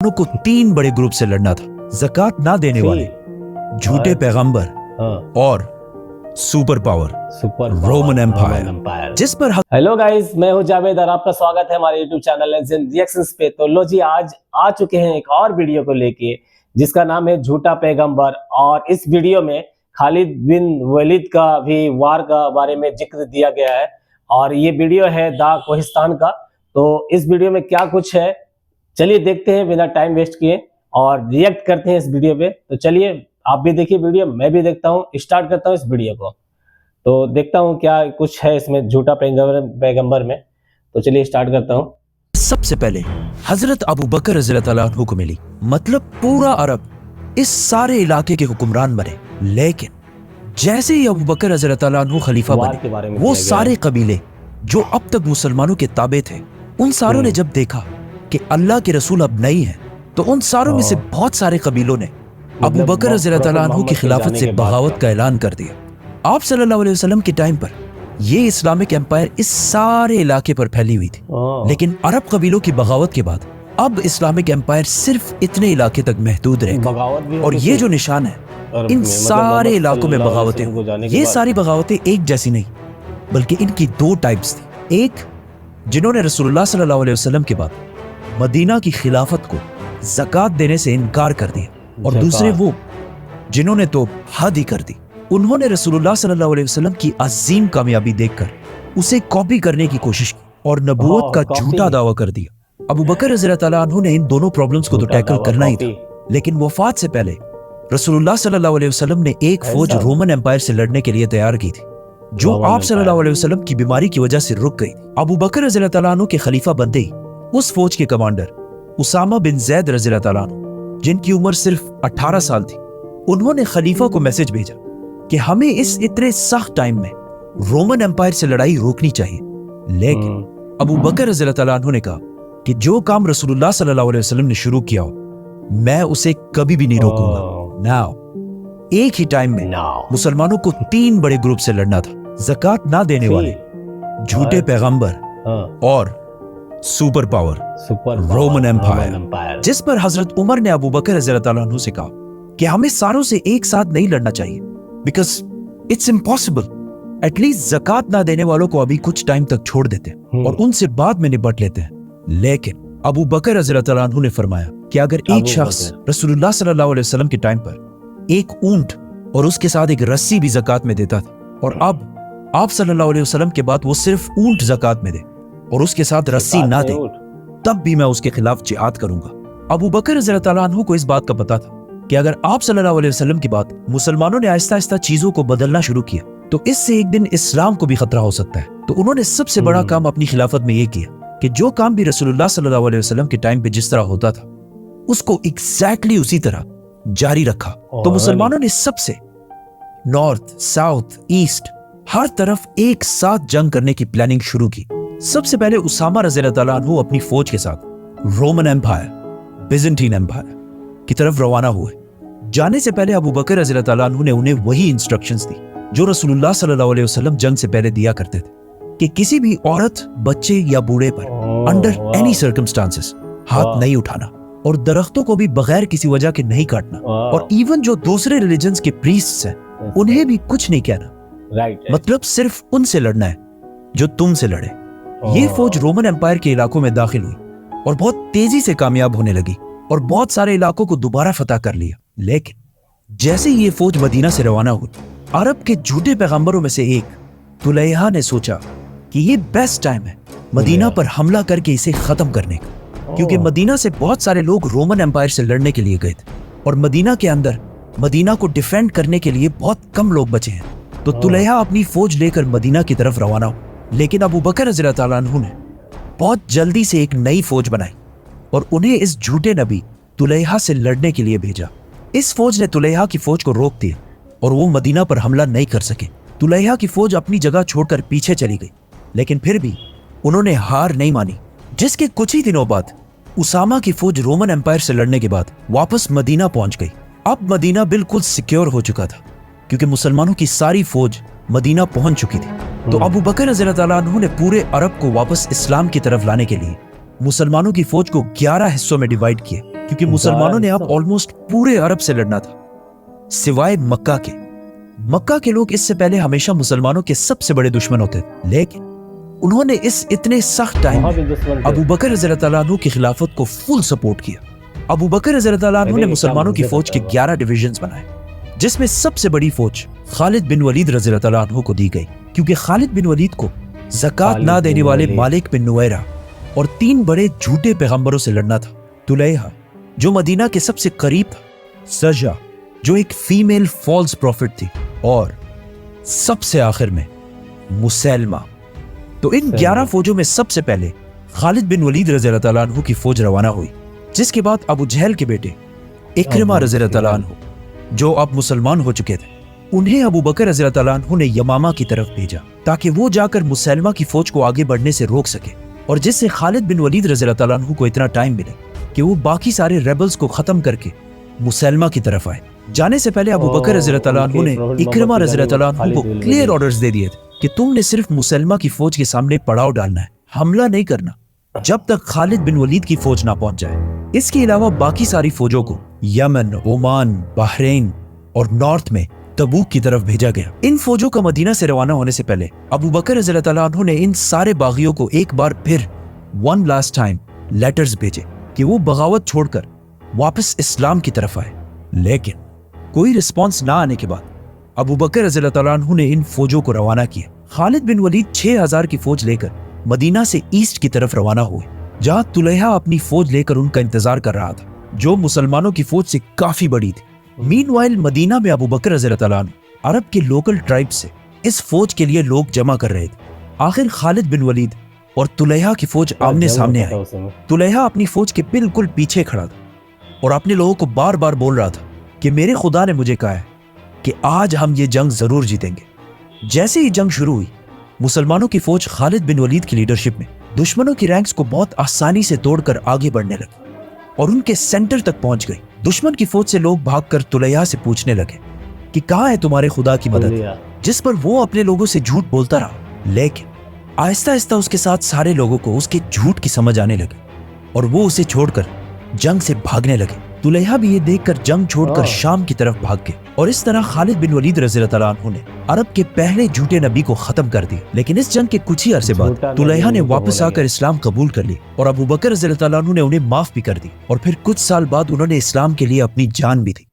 मुसलमानों को 3 बड़े ग्रुप से लड़ना था, ज़कात ना देने वाले, झूठे पैगंबर और सुपर पावर रोमन एम्पायर, जिस पर हेलो गाइस, मैं हूं जावेद और आपका स्वागत है हमारे यूट्यूब चैनल लेजेंड रिएक्शंस पे। तो लो जी, आज आ चुके हैं एक और वीडियो को लेके जिसका नाम है झूठा पैगंबर। और इस वीडियो में खालिद बिन वलीद का भी वार का बारे में जिक्र दिया गया है और ये वीडियो है दा कोहिस्तान का। तो इस वीडियो में क्या कुछ है, चलिए देखते हैं बिना टाइम वेस्ट किए और रिएक्ट करते हैं इस वीडियो पे। तो चलिए आप भी देखिए वीडियो, मैं भी देखता हूँ, स्टार्ट करता हूँ इस वीडियो को। तो देखता हूँ क्या कुछ है इसमें झूठा पैगंबर में। तो चलिए स्टार्ट करता हूँ। सबसे पहले हजरत अबू बकर रज़ियल्लाहु ताला अन्हु को मिली, मतलब पूरा अरब इस सारे इलाके के हुक्मरान बने। लेकिन जैसे ही अबू बकर रज़ियल्लाहु ताला अन्हु खलीफा बने, वो सारे कबीले जो अब तक मुसलमानों के ताबे थे, उन सारों ने जब देखा कि अल्लाह के रसूल अब नहीं है, तो उन सारों में से बहुत सारे कबीलों ने अबू बकर रज़ियल्लाहु ताला अन्हु की खिलाफत से बगावत का ऐलान कर दिया। आप सल्लल्लाहु अलैहि वसल्लम के टाइम पर ये इस्लामिक एम्पायर इस सारे इलाके पर फैली हुई थी, लेकिन अरब कबीलों की बगावत के बाद अब इस्लामिक एम्पायर सिर्फ इतने इलाके तक महदूद रहे। और ये जो निशान है, इन सारे इलाकों में बगावतें, ये सारी बगावतें एक जैसी नहीं, बल्कि इनकी 2 टाइप्स थी। एक, जिन्होंने रसूलुल्लाह सल्लल्लाहु अलैहि वसल्लम के बाद मदीना की खिलाफत को ज़कात देने से इनकार कर दिया, और दूसरे वो जिन्होंने तो हद ही कर दी। उन्होंने रसूलुल्लाह सल्लल्लाहु अलैहि वसल्लम की अजीम कामयाबी देखकर उसे कॉपी करने की कोशिश की और नबूवत का झूठा दावा कर दिया। अबू बकर रज़ियल्लाहु ताला अन्हु ने इन दोनों प्रॉब्लम्स को तो टैकल करना ही था, लेकिन वफात से पहले रसूलुल्लाह सल्लल्लाहु अलैहि वसल्लम ने एक फौज रोमन एम्पायर से लड़ने के लिए तैयार की थी, जो आप सल्लल्लाहु अलैहि वसल्लम की बीमारी की वजह से रुक गई। अबू बकर रज़ियल्लाहु ताला अन्हु के खलीफा बनते ही उस फौज के कमांडर उसामा बिन ज़ैद रज़ियल्लाहु ताला अन्हु, जिनकी उम्र सिर्फ 18 साल थी, उन्होंने खलीफा को मैसेज भेजा कि हमें इस इतने सख्त टाइम में रोमन एम्पायर से लड़ाई रोकनी चाहिए। लेकिन अबू बकर रज़ियल्लाहु ताला अन्हु ने कहा कि जो काम रसूलुल्लाह सल्लल्लाहु अलैहि वसल्लम ने शुरू किया हो, मैं उसे कभी भी नहीं रोकूंगा। नाउ एक ही टाइम में मुसलमानों को 3 बड़े ग्रुप से लड़ना था, ज़कात ना देने वाले, झूठे पैगंबर और सुपर पावर रोमन एम्पायर, जिस पर हजरत उमर ने अबू बकर रज़ियल्लाहु ताला अन्हु से कहा कि हमें सारों से एक साथ नहीं लड़ना चाहिए, बिकॉज इट्स इम्पॉसिबल। एटलीस्ट ज़कात ना देने वालों को अभी कुछ टाइम तक छोड़ देते हैं और उनसे बाद में निपट लेते हैं। लेकिन अबू बकर रज़ियल्लाहु ताला अन्हु ने फरमाया कि अगर एक शख्स रसूलुल्लाह सल्लल्लाहु अलैहि वसल्लम के टाइम पर एक ऊंट और उसके साथ एक रस्सी भी ज़कात में देता था, और अब आप सल्लल्लाहु अलैहि वसल्लम के बाद वो सिर्फ ऊंट ज़कात में दे और उसके साथ रस्सी ना दे, तब भी मैं उसके खिलाफ जिहाद करूंगा। अबू बकर रज़ियल्लाहु ताला अन्हु को इस बात का पता था कि अगर आप सल्लल्लाहु अलैहि वसल्लम के बाद मुसलमानों ने आहिस्ता आहिस्ता चीजों को बदलना शुरू किया, तो इससे एक दिन इस्लाम को भी खतरा हो सकता है। तो उन्होंने सबसे बड़ा काम अपनी खिलाफत में ये किया कि जो काम भी रसूलुल्लाह सल्लल्लाहु अलैहि वसल्लम के टाइम पे जिस तरह होता था, उसको एग्जैक्टली उसी तरह जारी रखा। तो मुसलमानों ने सबसे नॉर्थ, साउथ, ईस्ट, हर तरफ एक साथ जंग करने की प्लानिंग शुरू की। सबसे पहले उसामा रज़ियल्लाहु ताला अन्हु अपनी फौज के साथ रोमन एम्पायर, बिज़ंटीन एम्पायर की तरफ रवाना हुए। जाने से पहले अबू बकर रज़ियल्लाहु ताला अन्हु ने उन्हें वही इंस्ट्रक्शंस दी जो रसूलुल्लाह सल्लल्लाहु अलैहि वसल्लम जंग से पहले दिया करते थे, कि किसी भी औरत, बच्चे या बूढ़े पर अंडर एनी सर्कमस्टांसेस हाथ नहीं उठाना, और दरख्तों को भी बगैर किसी वजह के नहीं काटना, और इवन जो दूसरे रिलीजन्स के प्रीस्ट्स हैं उन्हें भी कुछ नहीं कहना। मतलब सिर्फ उनसे लड़ना है जो तुमसे लड़े। ये फौज रोमन एम्पायर के इलाकों में दाखिल हुई और बहुत तेजी से कामयाब होने लगी और बहुत सारे इलाकों को दोबारा फतह कर लिया। लेकिन जैसे ही ये फौज मदीना से रवाना हुई, अरब के झूठे पैगंबरों में से एक तुलैहा ने सोचा कि ये बेस्ट टाइम है मदीना पर हमला करके इसे खत्म करने का, क्योंकि मदीना से बहुत सारे लोग रोमन एम्पायर से लड़ने के लिए गए थे और मदीना के अंदर मदीना को डिफेंड करने के लिए बहुत कम लोग बचे हैं। तो तुलैहा अपनी फौज लेकर मदीना की तरफ रवाना हुआ, लेकिन अबू बकर रज़ियल्लाहु ताला अन्हु ने बहुत जल्दी से एक नई फौज बनाई और उन्हें इस झूठे नबी तुलैहा से लड़ने के लिए भेजा। इस फौज ने तुलैहा की फौज को रोक दिया और वो मदीना पर हमला नहीं कर सके। तुलैहा की फौज अपनी जगह छोड़कर पीछे चली गई, लेकिन फिर भी उन्होंने हार नहीं मानी, जिसके कुछ ही दिनों बाद उसामा की फौज रोमन एम्पायर से लड़ने के बाद वापस मदीना पहुंच गई। अब मदीना बिल्कुल सिक्योर हो चुका था, क्योंकि मुसलमानों की सारी फौज मदीना पहुंच चुकी थी। तो अबू बकर रज़ियल्लाहु ताला अन्हु ने पूरे अरब को वापस इस्लाम की तरफ लाने के लिए मुसलमानों की फौज को 11 हिस्सों में डिवाइड किया क्योंकि मुसलमानों ने अब ऑलमोस्ट पूरे अरब से लड़ना था सिवाय मक्का के। मक्का के लोग इससे पहले हमेशा मुसलमानों के सबसे बड़े दुश्मन होते थे, लेकिन उन्होंने इस इतने सख्त टाइम में अबू बकर रज़ियल्लाहु ताला अन्हु की खिलाफत को फुल सपोर्ट किया। अबू बकर रज़ियल्लाहु ताला अन्हु ने मुसलमानों की फौज के 11 डिविजन्स बनाए, जिसमें सबसे बड़ी फौज खालिद बिन वलीद रज़ियल्लाहु ताला अन्हु को दी गई, क्योंकि खालिद बिन वलीद को ज़कात ना देने वाले मालिक बिन नुवैरा और 3 बड़े झूठे पैगंबरों से लड़ना था। तुलैहा जो मदीना के सबसे करीब था, सजा जो एक फीमेल फॉल्स प्रॉफिट थी, और सबसे आखिर में मुसैलमा। तो इन 11 फौजों में सबसे पहले खालिद बिन वलीद रज़ियल्लाहु ताला अन्हु की फौज रवाना हुई, जिसके बाद अबू जहल के बेटे इक्रिमा रज़ियल्लाहु ताला अन्हु जो अब मुसलमान हो चुके थे, उन्हें अबू बकर रज़ियल्लाहु ताला अन्हु ने यमामा की तरफ भेजा ताकि वो जाकर मुसैलमा की फौज को आगे बढ़ने से रोक सके, और जिससे खालिद बिन वलीद रज़ियल्लाहु ताला अन्हु को इतना टाइम मिले कि वो बाकी सारे रेबल्स को खत्म करके मुसैलमा की तरफ आए। जाने से पहले अबू बकर रज़ियल्लाहु ताला अन्हु ने इक्रिमा रज़ियल्लाहु ताला अन्हु को क्लियर ऑर्डर्स दे दिए थे कि तुमने सिर्फ मुसैलमा की फौज के सामने पड़ाव डालना है, हमला नहीं करना जब तक खालिद बिन वलीद की फौज ना पहुंच जाए। इसके अलावा बाकी सारी फौजों को यमन, ओमान, बहरीन और नॉर्थ में तबूक की तरफ भेजा गया। इन फौजों का मदीना से रवाना होने से पहले अबू बकर रज़ियल्लाहु ताला अन्हु ने इन सारे बागियों को एक बार फिर वन लास्ट टाइम लेटर्स भेजे कि वो बगावत छोड़कर वापस इस्लाम की तरफ आए, लेकिन कोई रिस्पॉन्स ना आने के बाद अबू बकर रज़ियल्लाहु ताला अन्हु ने इन फौजों को रवाना किया। खालिद बिन वलीद 6000 की फौज लेकर मदीना से ईस्ट की तरफ रवाना हुए, जहां तुलैहा अपनी फौज लेकर उनका इंतजार कर रहा था, जो मुसलमानों की फौज से काफी बड़ी थी। मीनवाइल मदीना में अबू बकर रज़ियल्लाहु ताला अन्हु अरब के लोकल ट्राइब से इस फौज के लिए लोग जमा कर रहे थे। आखिर खालिद बिन वलीद और तुलैहा की फौज आमने सामने आई। तुलैहा अपनी फौज के बिल्कुल पीछे खड़ा था और अपने लोगों को बार बार बोल रहा था कि मेरे खुदा ने मुझे कहा है कि आज हम ये जंग जरूर जीतेंगे। जैसे ही जंग शुरू हुई, मुसलमानों की फौज खालिद बिन वलीद की लीडरशिप में दुश्मनों की रैंक्स को बहुत आसानी से तोड़कर आगे बढ़ने लगी और उनके सेंटर तक पहुंच गई। दुश्मन की फौज से लोग भागकर तुलैहा से पूछने लगे कि कहाँ है तुम्हारे खुदा की मदद, जिस पर वो अपने लोगों से झूठ बोलता रहा। लेकिन आहिस्ता आहिस्ता उसके साथ सारे लोगों को उसके झूठ की समझ आने लगी और वो उसे छोड़कर जंग से भागने लगे। तुलैहा भी ये देखकर जंग छोड़कर शाम की तरफ भाग गए, और इस तरह खालिद बिन वलीद रज़ियल्लाहु ताला अन्हु ने अरब के पहले झूठे नबी को खत्म कर दिया। लेकिन इस जंग के कुछ ही अरसे बाद तुलैहा ने वापस आकर इस्लाम कबूल कर ली और अबू बकर रज़ियल्लाहु ताला अन्हु ने उन्हें माफ भी कर दी, और फिर कुछ साल बाद उन्होंने इस्लाम के लिए अपनी जान भी दी।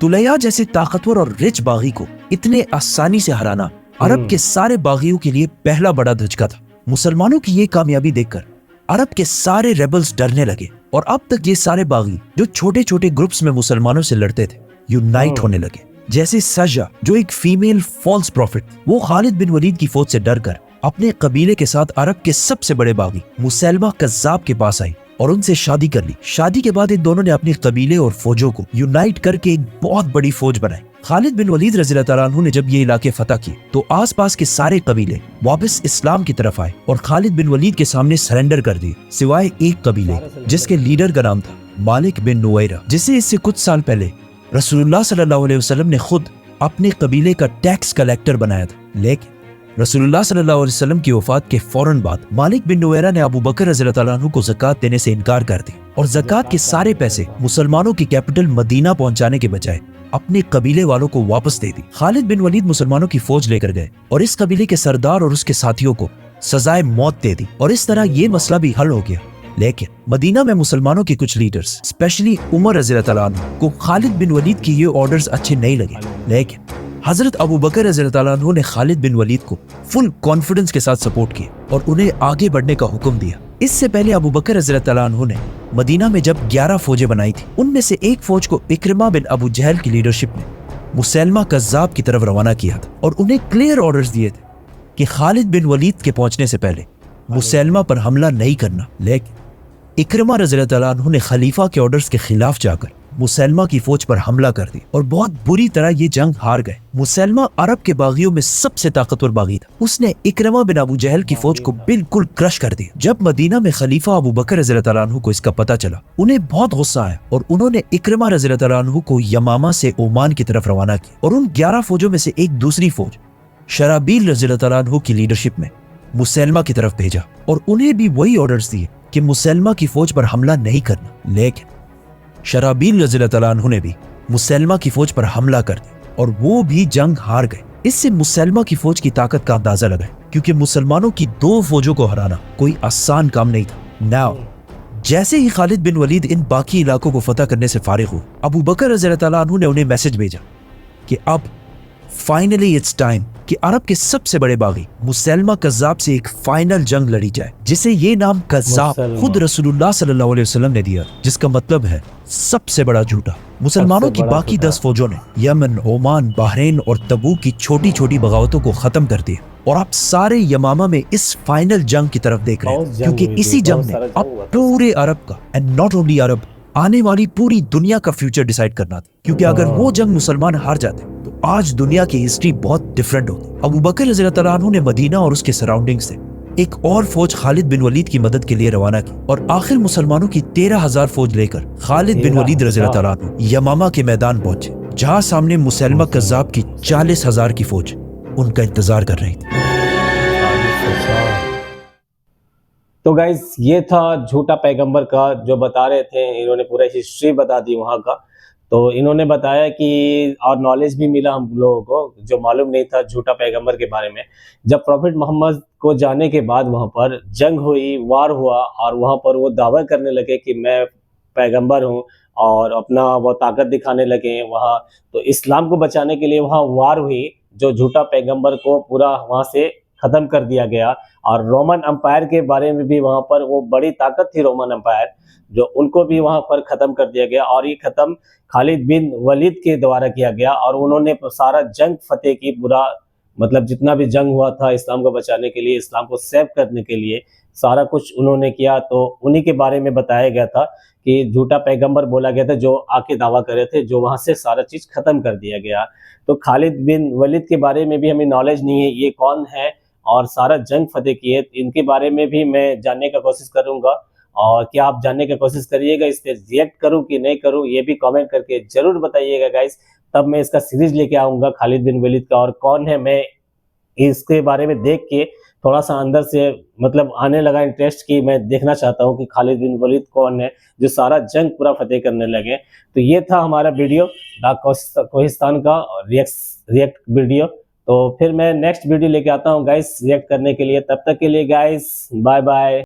तुलैहा जैसे ताकतवर और रिच बागी को इतने आसानी से हराना अरब के सारे बागियों के लिए पहला बड़ा धचका था। मुसलमानों की ये कामयाबी देखकर अरब के सारे रेबल्स डरने लगे, और अब तक ये सारे बागी जो छोटे छोटे ग्रुप्स में मुसलमानों से लड़ते थे यूनाइट होने लगे। जैसे सजा जो एक फीमेल फॉल्स प्रॉफिट, वो खालिद बिन वलीद की फौज से डरकर अपने कबीले के साथ अरब के सबसे बड़े बागी मुसैलमा कज़्ज़ाब के पास आई और उनसे शादी कर ली। शादी के बाद इन दोनों ने अपने कबीले और फौजों को यूनाइट करके एक बहुत बड़ी फौज बनाई। खालिद बिन वलीद रज़ियल्लाहु ताला अन्हु ने जब ये इलाके फतह किए तो आसपास के सारे कबीले वापस इस्लाम की तरफ आए और खालिद बिन वलीद के सामने सरेंडर कर दिए, सिवाय एक कबीले जिसके लीडर का नाम था मालिक बिन नुवैरा, जिसे इससे कुछ साल पहले रसूलुल्लाह सल्लल्लाहु अलैहि वसल्लम ने खुद अपने कबीले का टैक्स कलेक्टर बनाया था। लेकिन रसूलुल्लाह सल्लल्लाहु अलैहि वसल्लम की वफात के फौरन बाद मालिक बिन नुवैरा ने अबू बकर रज़ियल्लाहु ताला अन्हु को ज़कात देने से इनकार कर दी और ज़कात के सारे पैसे मुसलमानों की कैपिटल मदीना पहुंचाने के बजाय अपने कबीले वालों को वापस दे दी। खालिद बिन वलीद मुसलमानों की फौज लेकर गए और इस कबीले के सरदार और उसके साथियों को सजाए मौत दे दी, और इस तरह ये मसला भी हल हो गया। लेकिन मदीना में मुसलमानों के कुछ लीडर्स स्पेशली उमर रज़ियल्लाहु ताला अन्हु को खालिद बिन वलीद की ये ऑर्डर्स अच्छे नहीं लगे। लेकिन हजरत अबू बकर रज़ियल्लाहु ताला अन्हु ने खालिद बिन वलीद को फुल कॉन्फिडेंस के साथ सपोर्ट किया और उन्हें आगे बढ़ने का हुक्म दिया। इससे पहले अबू बकर रज़ियल्लाहु ताला अन्हु ने मदीना में जब 11 फौजें बनाई थी, उनमें से एक फौज को इक्रिमा बिन अबू जहल की लीडरशिप में मुसैलमा कज़्ज़ाब की तरफ रवाना किया था और उन्हें क्लियर ऑर्डर्स दिए थे कि खालिद बिन वलीद के पहुंचने से पहले मुसैलमा पर हमला नहीं करना। लेकिन इक्रिमा रज़ियल्लाहु ताला अन्हु ने खलीफा के ऑर्डर्स के खिलाफ जाकर मुसैलमा की फौज पर हमला कर दी और बहुत बुरी तरह ये जंग हार गए। मुसैलमा अरब के बागियों में सबसे ताकतवर बागी था। उसने इक्रिमा बिन अबू जहल की फौज को बिल्कुल क्रश कर दिया। जब मदीना में खलीफा अबू बकर रज़ियल्लाहु ताला अन्हु को इसका पता चला, उन्हें बहुत गुस्सा आया और उन्होंने इक्रिमा रज़ियल्लाहु ताला अन्हु को यमामा से ओमान की तरफ रवाना किया और उन 11 फौजों में से एक दूसरी फौज शराबील रज़ियल्लाहु ताला अन्हु की लीडरशिप में मुसैलमा की तरफ भेजा और उन्हें भी वही ऑर्डर्स दिए कि मुसैलमा की फौज पर हमला नहीं करना। लेकिन शराबील रज़ियल्लाहु तआला अन्हु ने भी मुसैलमा की फौज पर हमला कर दिया और वो भी जंग हार गए। इससे मुसैलमा की फौज की ताकत का अंदाजा लगाए, क्योंकि मुसलमानों की 2 फौजों को हराना कोई आसान काम नहीं था। नाउ जैसे ही खालिद बिन वलीद इन बाकी इलाकों को फतह करने से फारिग हुए, अबू बकर रज़ियल्लाहु तआला अन्हु ने उन्हें मैसेज भेजा कि अब फाइनली इट्स टाइम कि अरब के सबसे बड़े बागी मुसैलमा कज़्ज़ाब से एक फाइनल जंग लड़ी जाए, जिसे ये नाम कज़्ज़ाब खुद रसूलुल्लाह सल्लल्लाहु अलैहि वसल्लम ने दिया, जिसका मतलब है सबसे बड़ा झूठा। मुसलमानों की बाकी 10 फौजों ने यमन, ओमान, बहरीन और तबूक की छोटी छोटी बगावतों को खत्म कर दिया और आप सारे यमामा में इस फाइनल जंग की तरफ देख रहे हैं, क्योंकि इसी जंग में अब पूरे अरब का एंड नॉट ओनली अरब, आने वाली पूरी दुनिया का फ्यूचर डिसाइड करना था। क्योंकि अगर वो जंग मुसलमान हार जाते तो आज दुनिया की हिस्ट्री बहुत डिफरेंट होती। अबू बकर रज़ियल्लाहु तआला अन्हु ने मदीना और उसके सराउंडिंग से एक और फौज खालिद बिन वलीद की मदद के लिए रवाना की और आखिर मुसलमानों की 13,000 फौज लेकर खालिद बिन वलीद रज़ियल्लाहु तआला अन्हु यमामा के मैदान पहुंचे, जहां सामने मुसैलमा कज़्ज़ाब की 40,000 की फौज उनका इंतजार कर रही थी। तो गाइस ये था झूठा पैगंबर का जो बता रहे थे, इन्होंने पूरा हिस्ट्री बता दी वहाँ का। तो इन्होंने बताया कि और नॉलेज भी मिला हम लोगों को, जो मालूम नहीं था झूठा पैगंबर के बारे में। जब प्रॉफिट मोहम्मद को जाने के बाद वहाँ पर जंग हुई, वार हुआ और वहाँ पर वो दावा करने लगे कि मैं पैगंबर हूँ और अपना वो ताकत दिखाने लगे वहाँ। तो इस्लाम को बचाने के लिए वहाँ वार हुई, जो झूठा पैगंबर को पूरा वहाँ से खत्म कर दिया गया। और रोमन अंपायर के बारे में भी वहाँ पर वो बड़ी ताकत थी रोमन अंपायर, जो उनको भी वहाँ पर खत्म कर दिया गया। और ये खत्म खालिद बिन वलीद के द्वारा किया गया और उन्होंने सारा जंग फतेह की, पूरा मतलब जितना भी जंग हुआ था इस्लाम को बचाने के लिए, इस्लाम को सेव करने के लिए, सारा कुछ उन्होंने किया। तो उन्हीं के बारे में बताया गया था कि झूठा पैगंबर बोला गया था, जो आके दावा कर रहे थे, जो वहाँ से सारा चीज़ खत्म कर दिया गया। तो खालिद बिन वलीद के बारे में भी हमें नॉलेज नहीं है, ये कौन है और सारा जंग फतेह किए, इनके बारे में भी मैं जानने का कोशिश करूंगा। और क्या आप जानने की कोशिश करिएगा, इस पे रिएक्ट करूं कि नहीं करूं, ये भी कमेंट करके जरूर बताइएगा गाइस। तब मैं इसका सीरीज लेके आऊंगा खालिद बिन वलीद का, और कौन है, मैं इसके बारे में देख के थोड़ा सा अंदर से मतलब आने लगा इंटरेस्ट कि मैं देखना चाहता हूं कि खालिद बिन वलीद कौन है जो सारा जंग पूरा फतेह करने लगे। तो ये था हमारा वीडियो डाक कोहिस्तान का रिएक्ट वीडियो। तो फिर मैं नेक्स्ट वीडियो लेके आता हूँ गाइस रिएक्ट करने के लिए। तब तक के लिए गाइस बाय बाय।